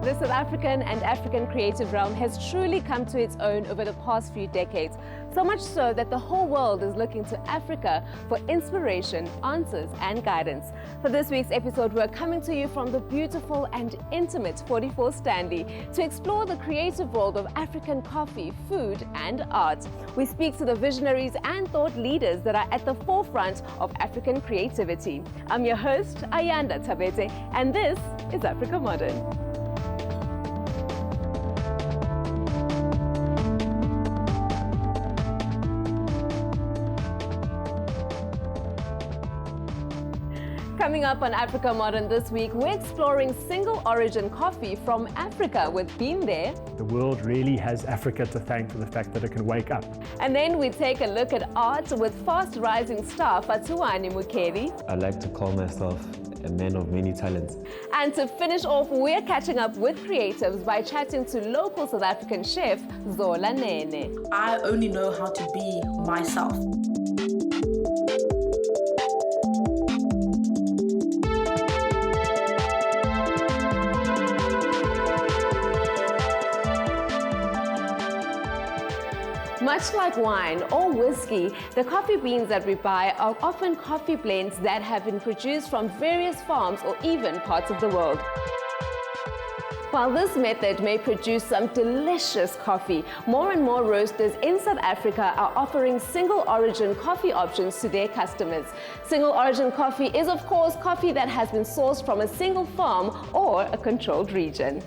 The South African and African creative realm has truly come to its own over the past few decades, so much so that the whole world is looking to Africa for inspiration, answers and guidance. For this week's episode, we're coming to you from the beautiful and intimate 44 Stanley to explore the creative world of African coffee, food and art. We speak to the visionaries and thought leaders that are at the forefront of African creativity. I'm your host, Ayanda Tabete, and this is Africa Modern. Coming up on Africa Modern this week, we're exploring single origin coffee from Africa with Been There. The world really has Africa to thank for the fact that it can wake up. And then we take a look at art with fast rising star Fhatuwani Mukheli. I like to call myself a man of many talents. And to finish off, we're catching up with creatives by chatting to local South African chef Zola Nene. I only know how to be myself. Much like wine or whiskey, the coffee beans that we buy are often coffee blends that have been produced from various farms or even parts of the world. While this method may produce some delicious coffee, more and more roasters in South Africa are offering single origin coffee options to their customers. Single origin coffee is, of course, coffee that has been sourced from a single farm or a controlled region.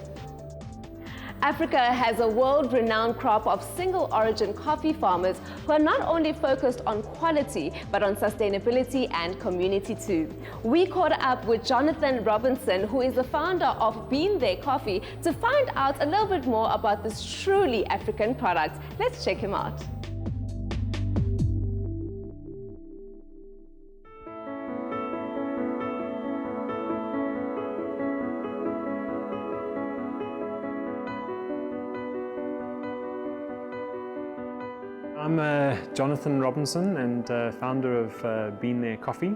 Africa has a world-renowned crop of single-origin coffee farmers who are not only focused on quality, but on sustainability and community too. We caught up with Jonathan Robinson, who is the founder of Been There Coffee, to find out a little bit more about this truly African product. Let's check him out. I'm Jonathan Robinson and founder of Been There Coffee,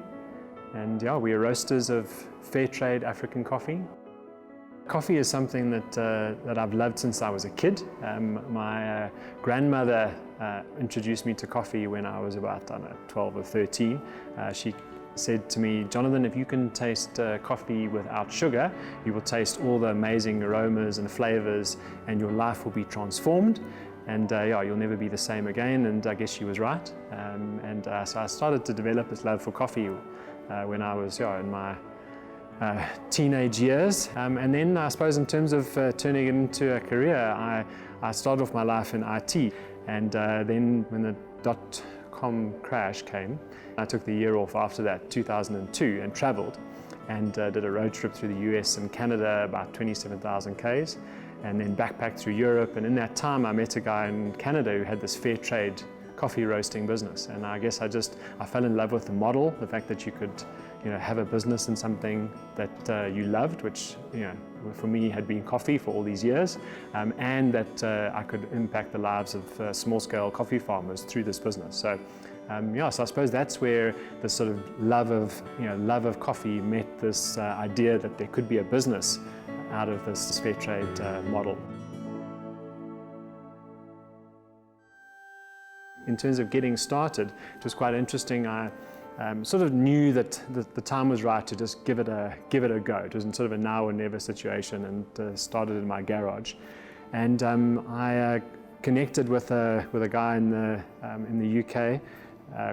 and yeah, we are roasters of fair trade African coffee. Coffee is something that I've loved since I was a kid. My grandmother introduced me to coffee when I was about 12 or 13. She said to me, "Jonathan, if you can taste coffee without sugar, you will taste all the amazing aromas and flavors and your life will be transformed. And yeah, you'll never be the same again." And I guess she was right. So I started to develop this love for coffee when I was in my teenage years. And then I suppose in terms of turning it into a career, I started off my life in IT. And then when the dot-com crash came, I took the year off after that, 2002, and traveled and did a road trip through the US and Canada, about 27,000 Ks. And then backpacked through Europe, and in that time I met a guy in Canada who had this fair trade coffee roasting business, and I guess I fell in love with the model, the fact that you could have a business in something that you loved, which for me had been coffee for all these years, and that I could impact the lives of small-scale coffee farmers through this business. So so I suppose that's where the sort of love of coffee met this idea that there could be a business out of this fair trade model. In terms of getting started, it was quite interesting. I sort of knew that the time was right to just give it a go. It was in sort of a now or never situation, and started in my garage. And I connected with a guy in the UK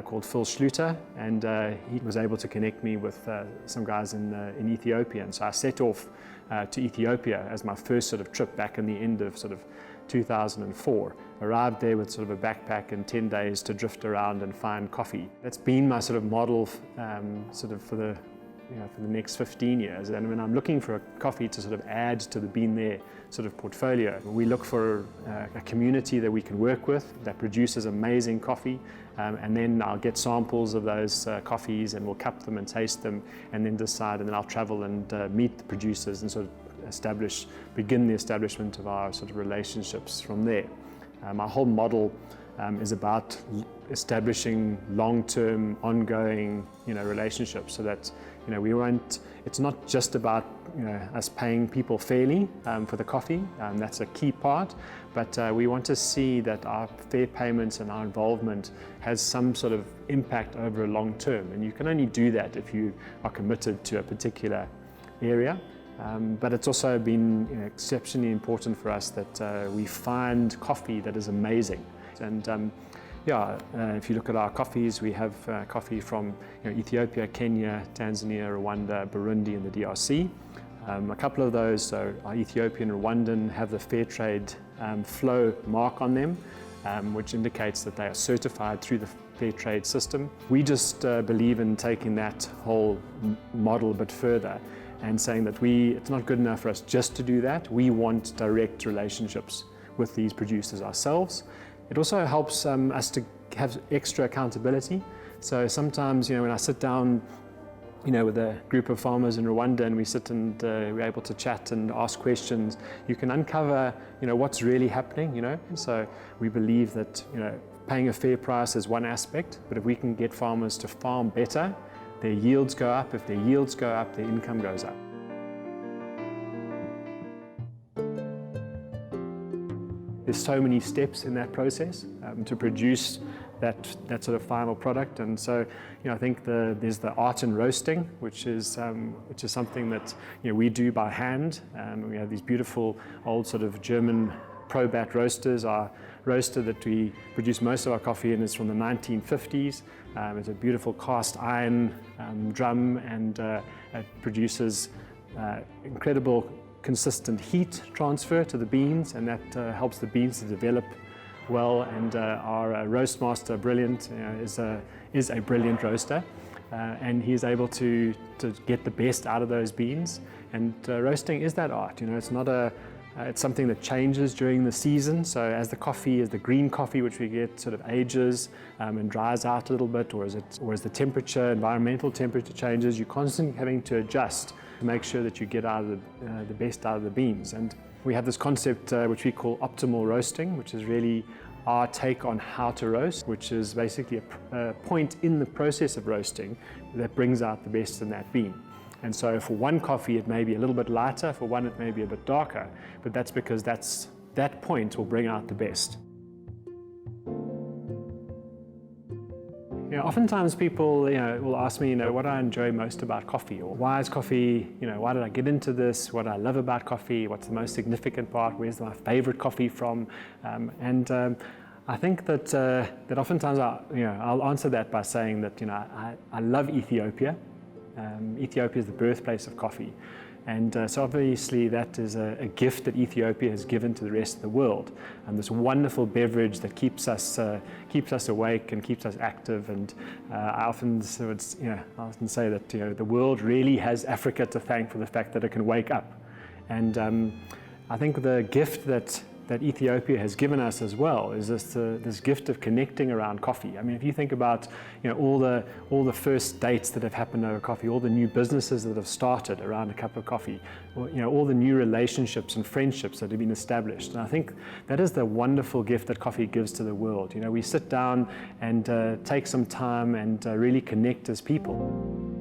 called Fhatuwani, and he was able to connect me with some guys in Ethiopia. And so I set off to Ethiopia as my first sort of trip back in the end of sort of 2004. Arrived there with sort of a backpack and 10 days to drift around and find coffee. That's been my sort of model sort of for the next 15 years. And when I'm looking for a coffee to sort of add to the Been There sort of portfolio, we look for a community that we can work with that produces amazing coffee, and then I'll get samples of those coffees and we'll cup them and taste them and then decide, and then I'll travel and meet the producers and sort of begin the establishment of our sort of relationships from there. Our whole model is about establishing long-term, ongoing, relationships, so that It's not just about us paying people fairly for the coffee. That's a key part, but we want to see that our fair payments and our involvement has some sort of impact over a long term. And you can only do that if you are committed to a particular area. But it's also been exceptionally important for us that we find coffee that is amazing. And if you look at our coffees, we have coffee from Ethiopia, Kenya, Tanzania, Rwanda, Burundi, and the DRC. A couple of those, so our Ethiopian and Rwandan, have the fair trade flow mark on them, which indicates that they are certified through the fair trade system. We just believe in taking that whole model a bit further and saying that it's not good enough for us just to do that. We want direct relationships with these producers ourselves. It also helps us to have extra accountability. So sometimes, when I sit down, with a group of farmers in Rwanda and we sit and we're able to chat and ask questions, you can uncover, what's really happening, So we believe that, paying a fair price is one aspect, but if we can get farmers to farm better, their yields go up. If their yields go up, their income goes up. There's so many steps in that process to produce that sort of final product, and so I think there's the art in roasting, which is something that we do by hand. We have these beautiful old sort of German Probat roasters. Our roaster that we produce most of our coffee in is from the 1950s. It's a beautiful cast iron drum, and it produces incredible consistent heat transfer to the beans, and that helps the beans to develop well. And our roast master, Brilliant, is a brilliant roaster, and he is able to get the best out of those beans. And roasting is that art. It's not it's something that changes during the season. So as the green coffee, which we get, sort of ages and dries out a little bit, or as the environmental temperature changes, you're constantly having to adjust to make sure that you get out of the best out of the beans. And we have this concept which we call optimal roasting, which is really our take on how to roast, which is basically a point in the process of roasting that brings out the best in that bean. And so for one coffee it may be a little bit lighter, for one it may be a bit darker, but that's because that point will bring out the best. Oftentimes people will ask me what I enjoy most about coffee, or why is coffee, why did I get into this, what I love about coffee, what's the most significant part, where's my favorite coffee from, and I think that oftentimes I'll answer that by saying that I love Ethiopia. Ethiopia is the birthplace of coffee, and so obviously that is a gift that Ethiopia has given to the rest of the world, and this wonderful beverage that keeps us awake and keeps us active. And I often say that the world really has Africa to thank for the fact that it can wake up. And I think the gift that Ethiopia has given us as well is this gift of connecting around coffee. I mean, if you think about all the first dates that have happened over coffee, all the new businesses that have started around a cup of coffee, all the new relationships and friendships that have been established, and I think that is the wonderful gift that coffee gives to the world. We sit down and take some time and really connect as people.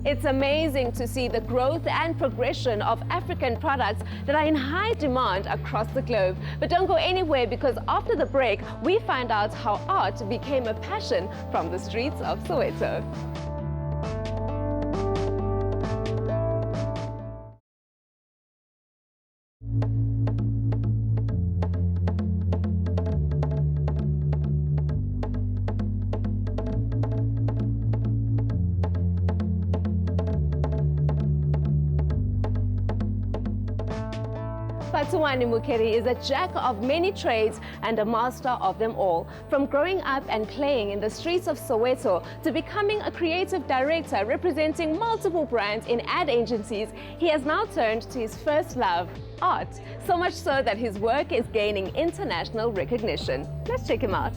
It's amazing to see the growth and progression of African products that are in high demand across the globe. But don't go anywhere, because after the break, we find out how art became a passion from the streets of Soweto. Fhatuwani Mukheli is a jack of many trades and a master of them all. From growing up and playing in the streets of Soweto to becoming a creative director representing multiple brands in ad agencies, he has now turned to his first love, art. So much so that his work is gaining international recognition. Let's check him out.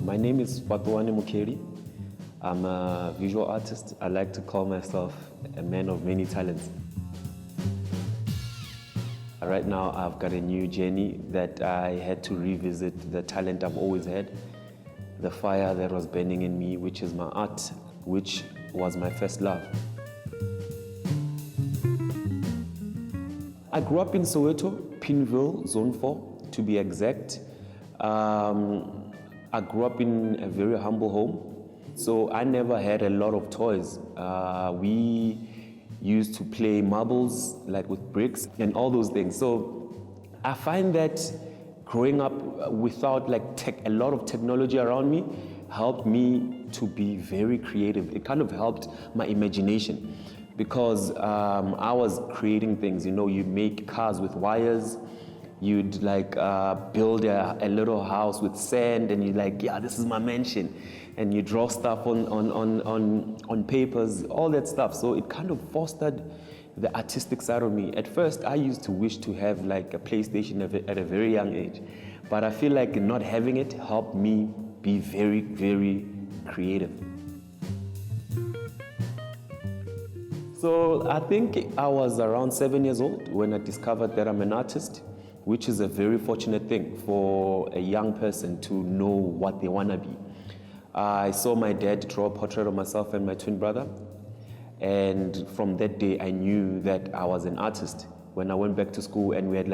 My name is Fhatuwani Mukheli. I'm a visual artist. I like to call myself a man of many talents. Right now, I've got a new journey that I had to revisit the talent I've always had, the fire that was burning in me, which is my art, which was my first love. I grew up in Soweto, Pinville, Zone 4, to be exact. I grew up in a very humble home, so I never had a lot of toys. We used to play marbles, like with bricks and all those things. So I find that growing up without a lot of technology around me helped me to be very creative. It kind of helped my imagination because I was creating things. You know, you make cars with wires, you'd build a little house with sand, and you're like, yeah, this is my mansion. And you draw stuff on papers, all that stuff. So it kind of fostered the artistic side of me. At first, I used to wish to have a PlayStation at a very young age. But I feel like not having it helped me be very, very creative. So I think I was around 7 years old when I discovered that I'm an artist, which is a very fortunate thing for a young person to know what they want to be. I saw my dad draw a portrait of myself and my twin brother, and from that day I knew that I was an artist. When I went back to school and we had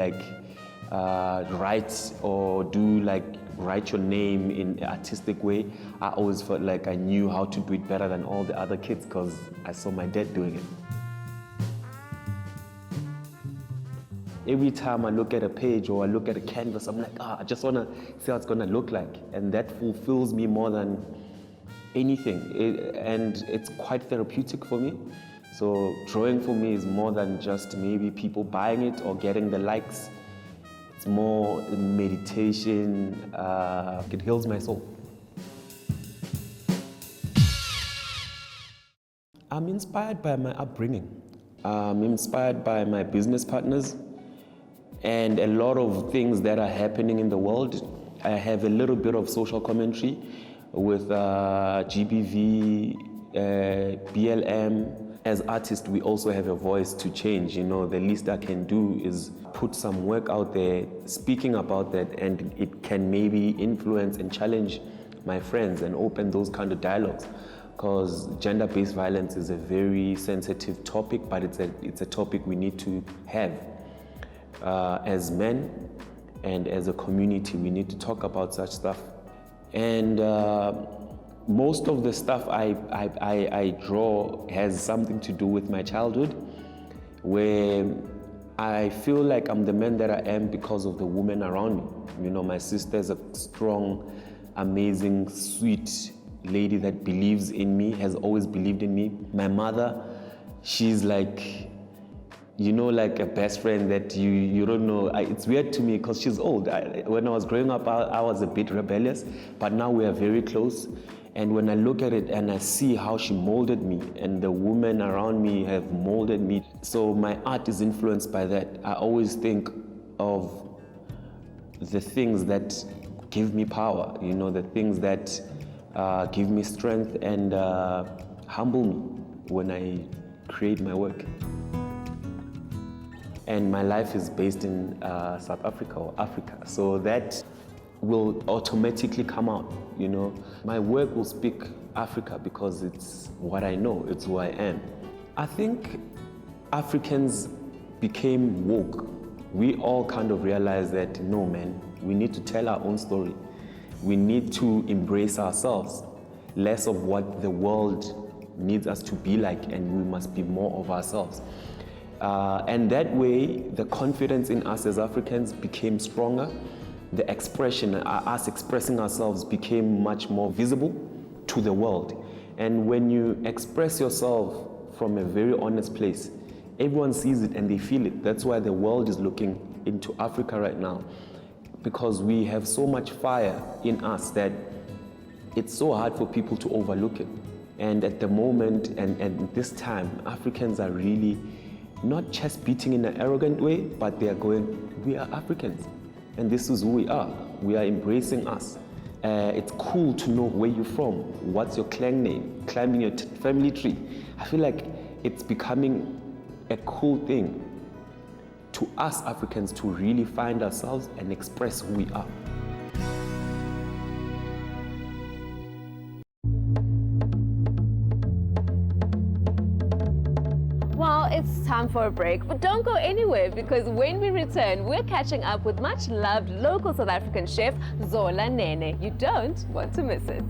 write or write your name in an artistic way, I always felt like I knew how to do it better than all the other kids because I saw my dad doing it. Every time I look at a page or I look at a canvas, I'm like, I just want to see how it's going to look like. And that fulfills me more than anything. And it's quite therapeutic for me. So drawing for me is more than just maybe people buying it or getting the likes. It's more meditation. It heals my soul. I'm inspired by my upbringing. I'm inspired by my business partners and a lot of things that are happening in the world. I have a little bit of social commentary with GBV, BLM. As artists, we also have a voice to change. You know, the least I can do is put some work out there speaking about that, and it can maybe influence and challenge my friends and open those kind of dialogues. Because gender-based violence is a very sensitive topic, but it's a topic we need to have. As men and as a community, we need to talk about such stuff. And most of the stuff I draw has something to do with my childhood, where I feel like I'm the man that I am because of the women around me. You know, my sister's a strong, amazing, sweet lady that believes in me, has always believed in me. My mother, she's like a best friend that you don't know. It's weird to me because she's old. When I was growing up, I was a bit rebellious, but now we are very close. And when I look at it and I see how she molded me and the women around me have molded me, so my art is influenced by that. I always think of the things that give me power, you know, the things that give me strength and humble me when I create my work. And my life is based in South Africa or Africa, so that will automatically come out, you know. My work will speak Africa because it's what I know, it's who I am. I think Africans became woke. We all kind of realized that, no man, we need to tell our own story. We need to embrace ourselves, less of what the world needs us to be like, and we must be more of ourselves. And that way, the confidence in us as Africans became stronger. The expression, us expressing ourselves, became much more visible to the world. And when you express yourself from a very honest place, everyone sees it and they feel it. That's why the world is looking into Africa right now, because we have so much fire in us that it's so hard for people to overlook it. And at the moment and this time, Africans are really not chest beating in an arrogant way, but they are going, we are Africans, and this is who we are. We are embracing us. It's cool to know where you're from, what's your clan name, climbing your family tree. I feel like it's becoming a cool thing to us Africans to really find ourselves and express who we are. Well, it's time for a break, but don't go anywhere because when we return, we're catching up with much loved local South African chef Zola Nene. You don't want to miss it.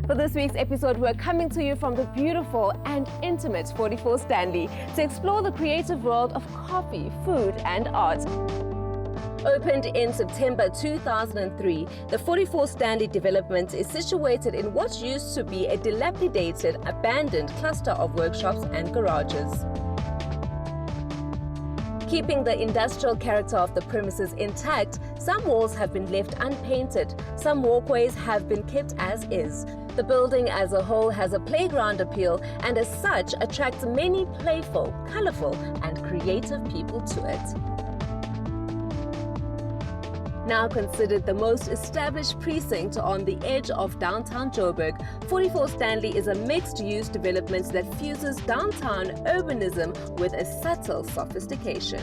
For this week's episode, we're coming to you from the beautiful and intimate 44 Stanley to explore the creative world of coffee, food, and art. Opened in September 2003, the 44 Stanley development is situated in what used to be a dilapidated, abandoned cluster of workshops and garages. Keeping the industrial character of the premises intact, some walls have been left unpainted, some walkways have been kept as is. The building as a whole has a playground appeal and as such attracts many playful, colorful and creative people to it. Now considered the most established precinct on the edge of downtown Joburg, 44 Stanley is a mixed-use development that fuses downtown urbanism with a subtle sophistication.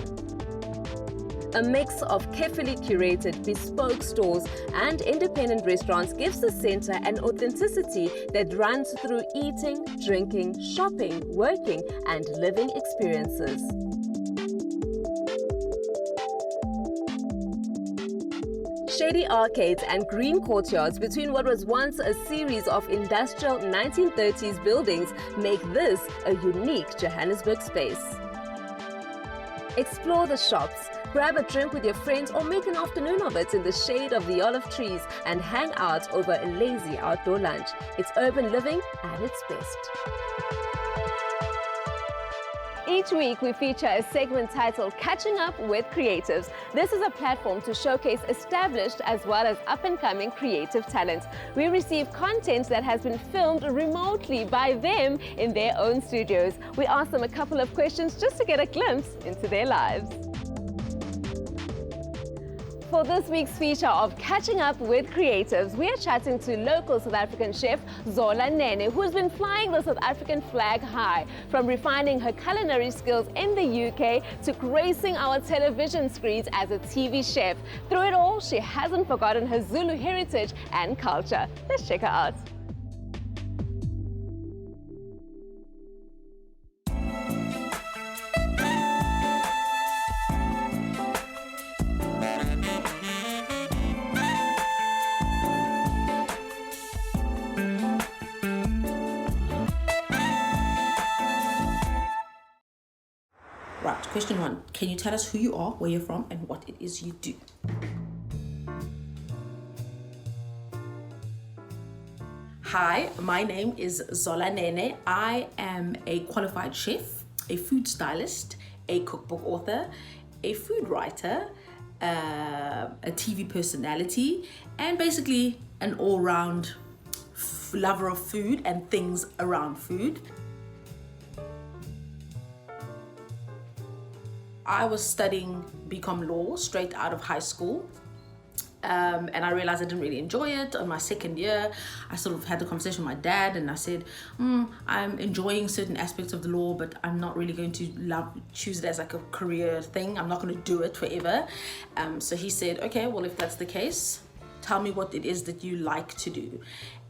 A mix of carefully curated bespoke stores and independent restaurants gives the center an authenticity that runs through eating, drinking, shopping, working, and living experiences. Shady arcades and green courtyards between what was once a series of industrial 1930s buildings make this a unique Johannesburg space. Explore the shops, grab a drink with your friends or make an afternoon of it in the shade of the olive trees and hang out over a lazy outdoor lunch. It's urban living at its best. Each week we feature a segment titled Catching Up with Creatives. This is a platform to showcase established as well as up-and-coming creative talent. We receive content that has been filmed remotely by them in their own studios. We ask them a couple of questions just to get a glimpse into their lives. For this week's feature of Catching Up with Creatives, we are chatting to local South African chef Zola Nene, who has been flying the South African flag high, from refining her culinary skills in the UK to gracing our television screens as a TV chef. Through it all, she hasn't forgotten her Zulu heritage and culture. Let's check her out. Right, question one. Can you tell us who you are, where you're from, and what it is you do? Hi, my name is Zola Nene. I am a qualified chef, a food stylist, a cookbook author, a food writer, a TV personality, and basically an all-round lover of food and things around food. I was studying BCom law straight out of high school. And I realized I didn't really enjoy it. On my second year, I sort of had the conversation with my dad and I said, I'm enjoying certain aspects of the law, but I'm not really going to choose it as like a career thing. I'm not going to do it forever. So he said, okay, well, if that's the case, tell me what it is that you like to do.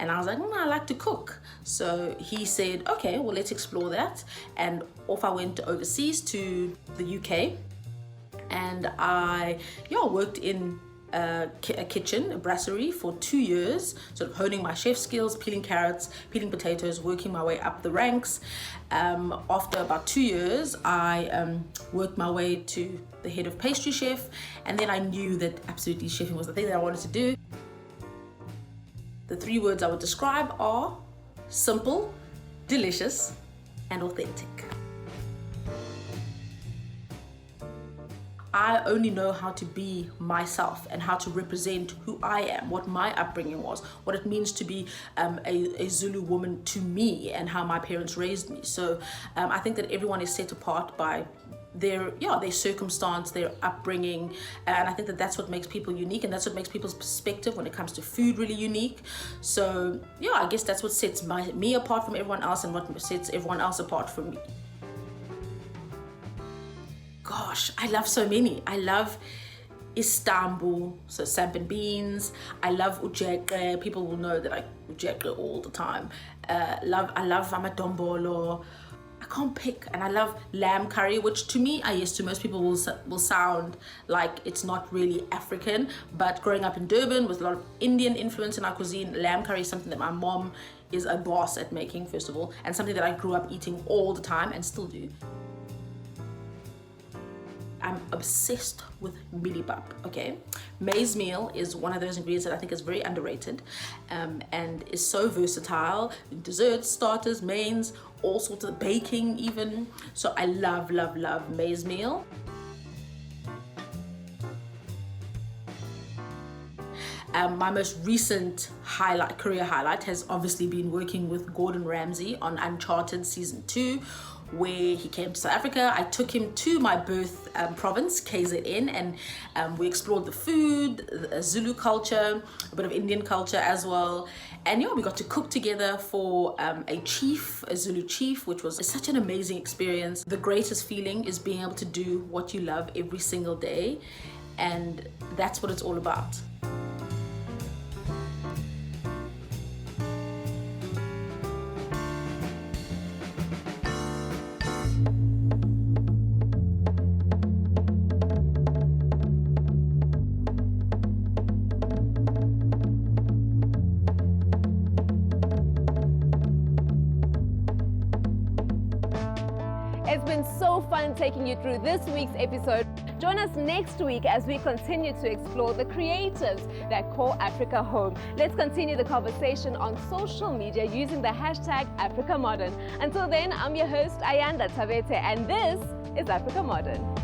And I was like, I like to cook. So he said, okay, well, let's explore that. And off I went overseas to the UK. And I worked in a kitchen, a brasserie, for 2 years, sort of honing my chef skills, peeling carrots, peeling potatoes, working my way up the ranks. After about 2 years, I worked my way to the head of pastry chef, and then I knew that absolutely chefing was the thing that I wanted to do. The 3 words I would describe are simple, delicious, and authentic. I only know how to be myself and how to represent who I am, what my upbringing was, what it means to be a Zulu woman to me, and how my parents raised me. So I think that everyone is set apart by their circumstance, their upbringing, and I think that that's what makes people unique, and that's what makes people's perspective when it comes to food really unique. So yeah, I guess that's what sets me apart from everyone else, and what sets everyone else apart from me. Gosh, I love so many. I love Istanbul, so samp and beans. I love ujeke. People will know that I ujeke all the time. I love amadombolo. I can't pick. And I love lamb curry, which to me, yes, to most people will sound like it's not really African. But growing up in Durban with a lot of Indian influence in our cuisine, lamb curry is something that my mom is a boss at making, first of all, and something that I grew up eating all the time and still do. I'm obsessed with milibap, okay? Maize meal is one of those ingredients that I think is very underrated and is so versatile. Desserts, starters, mains, all sorts of baking even. So I love, love, love maize meal. My most recent career highlight has obviously been working with Gordon Ramsay on Uncharted Season 2, where he came to South Africa. I took him to my birth province, KZN, and we explored the food, the Zulu culture, a bit of Indian culture as well. And yeah, we got to cook together for a Zulu chief, which was such an amazing experience. The greatest feeling is being able to do what you love every single day, and that's what it's all about. It's been so fun taking you through this week's episode. Join us next week as we continue to explore the creatives that call Africa home. Let's continue the conversation on social media using the hashtag AfricaModern. Until then, I'm your host, Ayanda Tavete, and this is Africa Modern.